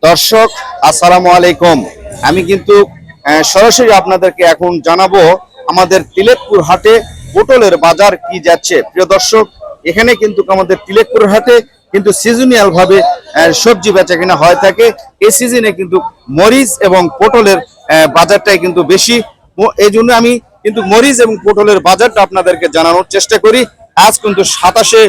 দর্শক আসসালামু আলাইকুম। আমি কিন্তু সরাসরি আপনাদেরকে এখন জানাবো আমাদের তিলেকপুর হাটে পটলের বাজার কি যাচ্ছে। প্রিয় দর্শক, এখানে কিন্তু আমাদের তিলেকপুর হাটে কিন্তু সিজনাল ভাবে সবজি বেচা কিনা হয় থাকে। এই সিজনে কিন্তু মরিচ এবং পটলের বাজারটাই কিন্তু বেশি। এই জন্য আমি কিন্তু মরিচ এবং পটলের বাজারটা আপনাদেরকে জানানোর চেষ্টা করি। আজ কিন্তু 27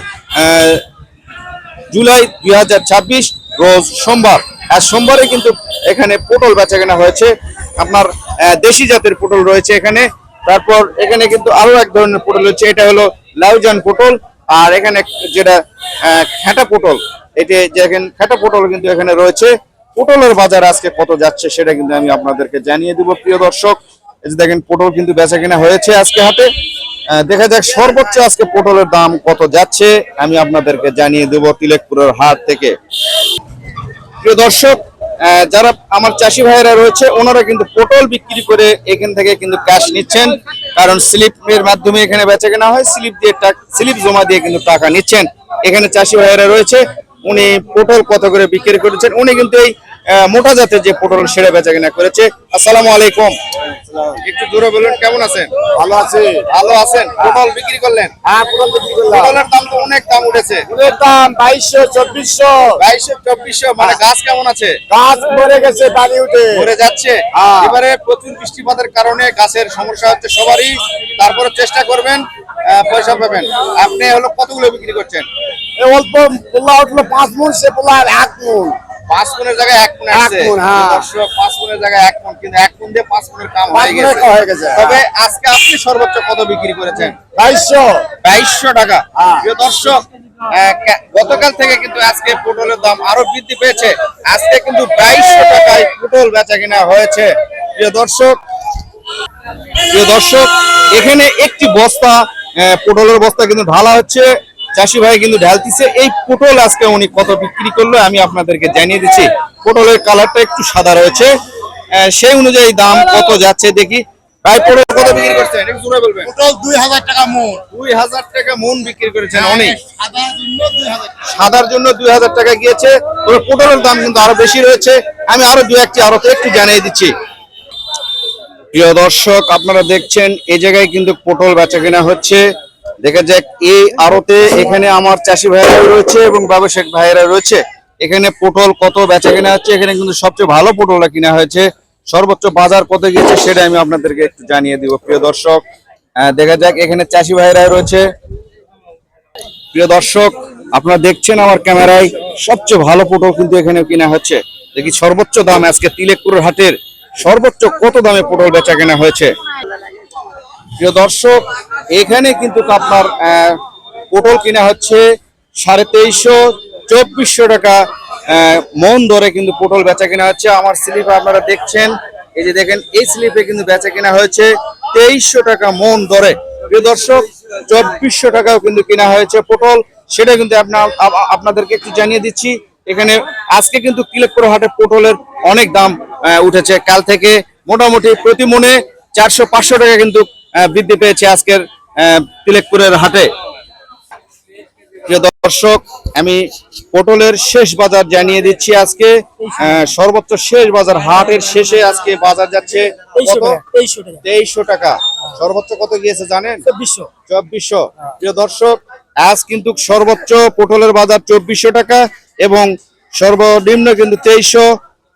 জুলাই 2026 রোজ সোমবার। আর সোমবারে কিন্তু এখানে পটল বেচা কেনা হয়েছে। আপনার দেশি জাতের পটল রয়েছে এখানে। তারপর এখানে কিন্তু আরো এক ধরনের পটল রয়েছে, এটা হলো লাউজান পটল। আর এখানে যেটা খেটা পটল, এটি যেখানে খেটা পটল কিন্তু এখানে রয়েছে। পটলের বাজার আজকে কত যাচ্ছে সেটা কিন্তু আমি আপনাদেরকে জানিয়ে দিব। প্রিয় দর্শক, এই যে দেখেন পটল কিন্তু বেচা কেনা হয়েছে আজকে হাটে। দেখা যাক সর্বোচ্চ আজকে পটলের দাম কত যাচ্ছে আমি আপনাদেরকে জানিয়ে দেব তিলেকপুরের হাট থেকে। প্রিয় দর্শক, যারা আমার চাষি ভাইয়েরা রয়েছে ওনারা কিন্তু পটল বিক্রি করে এখান থেকে কিন্তু ক্যাশ নিচ্ছেন, কারণ স্লিপের মাধ্যমে এখানে বেচা কেনা হয়। স্লিপ জমা দিয়ে কিন্তু টাকা নিচ্ছেন। এখানে চাষি ভাইয়েরা রয়েছে, উনি পটল কত করে বিক্রি করেছেন। উনি কিন্তু এই মোটা জাতের যে পটল সেটা বেচা কেনা করেছে। আসসালামু আলাইকুম। একটু জোরে বলুন, কেমন আছেন? ভালো আছে। ভালো আছেন? পটল বিক্রি করলেন? হ্যাঁ, পটল বিক্রি করলাম। পটলের দাম তো অনেক দাম উঠেছে। পটলের দাম 2200 2400। 2200 2400, মানে গাছ কেমন আছে? গাছ মরে গেছে, পানি উঠে মরে যাচ্ছে। এবারে প্রচুর বৃষ্টিপাতের কারণে গাছের সমস্যা হচ্ছে সবারই। তারপরে চেষ্টা করবেন, পয়সা পাবেন। আপনি হলো কতগুলো বিক্রি করছেন? অল্প পোলা উঠলো 5 মণ, সে পোলা 1 মণ। 5 মণের জায়গায় 1 মণ আছে। 1 মণ, হ্যাঁ। 5 মণের জায়গায় 1 মণ, কিন্তু 1 মণ দিয়ে 5 মণের কাম 5 মণের কাম হয়ে গেছে। তবে আজকে আপনি সর্বোচ্চ কত বিক্রি করেছেন? 2200 টাকা। হ্যাঁ। প্রিয় দর্শক, গতকাল থেকে কিন্তু আজকে পটলের দাম আরো বৃদ্ধি পেয়েছে। আজকে কিন্তু 2200 টাকায় পটল বেচা কিনা হয়েছে। প্রিয় দর্শক, এখানে একটি বস্তা পটলের বস্তা কিন্তু ঢালা হচ্ছে। চাষি ভাই কিন্তু ঢালতিছে। এই পটল আজকে উনি কত বিক্রি করলো আমি আপনাদেরকে জানিয়ে দিচ্ছি। পটলের কালারটা একটু সাদা রয়েছে, সেই অনুযায়ী দাম কত যাচ্ছে দেখি। ভাই পটল কত বিক্রি করছেন একটু জোরে বলবেন। পটল 2000 টাকা মণ। 2000 টাকা মণ বিক্রি করেছেন। অনেক সাদার জন্য 2000 টাকা। সাদার জন্য 2000 টাকা গিয়েছে। তবে পটলের দাম কিন্তু আরো বেশি রয়েছে। আমি আরো দু একটি আড়তে একটু জানিয়ে দিচ্ছি। প্রিয় দর্শক, আপনারা দেখছেন এই জায়গায় কিন্তু পটল বেচা কেনা হচ্ছে। দেখা যাক এই আড়তে এখানে আমার চাষি ভাইয়েরা রয়েছে এবং ব্যবসায়িক ভাইয়েরা রয়েছে। এখানে পটল কত বেচা কেনা হচ্ছে। এখানে কিন্তু সবচেয়ে ভালো পটলটা কিনা হয়েছে। সর্বোচ্চ বাজার কত গিয়েছে সেটা আমি আপনাদেরকে একটু জানিয়ে দিব। প্রিয় দর্শক, দেখা যাক এখানে চাষি ভাইয়েরা রয়েছে। প্রিয় দর্শক, আপনারা দেখছেন আমার ক্যামেরায় সবচেয়ে ভালো পটল কিন্তু এখানে কিনা হচ্ছে। দেখি সর্বোচ্চ দাম আজকে তিলেকপুরের হাটের সর্বোচ্চ কত দামে পটল বেচা কেনা হয়েছে। প্রিয় দর্শক, এখানে কিন্তু আপনার পটল কিনা হচ্ছে 2350 2400 টাকা মন দরে কিন্তু পটল বেচা কেনা হচ্ছে। আমার স্লিপে আপনারা দেখছেন, এই যে দেখেন এই স্লিপে কিন্তু বেচা কেনা হয়েছে 2300 টাকা মন দরে। প্রিয় দর্শক, 2400 টাকাও কিন্তু কেনা হয়েছে পটল, সেটা কিন্তু আপনাদেরকে একটু জানিয়ে দিচ্ছি। এখানে আজকে কিন্তু তিলেকপুর হাটে পটলের অনেক দাম উঠেছে। কাল থেকে মোটামুটি প্রতি মনে 400-500 টাকা কিন্তু বৃদ্ধি পেয়েছে আজকের তিলেকপুরের হাটে। প্রিয় দর্শক, আমি পটলের শেষ বাজার জানিয়ে দিচ্ছি। আজকে সর্বোচ্চ শেষ বাজার, হাটের শেষে আজকে বাজার যাচ্ছে 2300 টাকা। সর্বোচ্চ কত গিয়েছে জানেন? 2400। প্রিয় দর্শক, আজ কিন্তু সর্বোচ্চ পটলের বাজার 2400 টাকা এবং সর্বনিম্ন কিন্তু 2300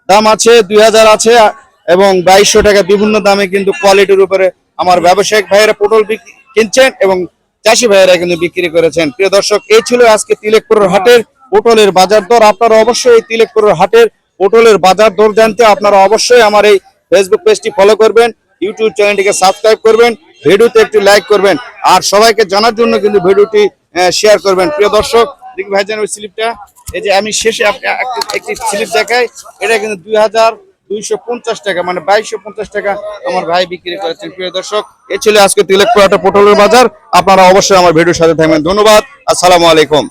দাম আছে, 2000 আছে এবং 2200 টাকা। বিভিন্ন দামে কিন্তু কোয়ালিটির উপরে আমার ব্যবসায়িক ভাইয়েরা পটল কিনছেন এবং চাষি ভাইয়েরা কিন্তু বিক্রি করেছেন। প্রিয় দর্শক, এই ছিল আজকে তিলেকপুরের হাটের পটলের বাজার দর। আপনারা অবশ্যই এই তিলেকপুরের হাটের পটলের বাজার দর জানতে আপনারা অবশ্যই আমার এই ফেসবুক পেজটি ফলো করবেন, ইউটিউব চ্যানেলটিকে সাবস্ক্রাইব করবেন, ভিডিওতে একটু লাইক করবেন আর সবাইকে জানার জন্য কিন্তু ভিডিওটি শেয়ার করবেন। প্রিয় দর্শক, দেখি ভাইজান ওই স্লিপটা, এই যে আমি শেষে একটি স্লিপ দেখাই, এটা কিন্তু 2250 টাকা, মানে 2250 টাকা আমার ভাই বিক্রি করেছেন। প্রিয় দর্শক, এই ছিল আজকে তিলেকপুর হাটে পটলের বাজার। আপনারা অবশ্যই আমার ভিডিওর সাথে থাকবেন। ধন্যবাদ। আসসালামু আলাইকুম।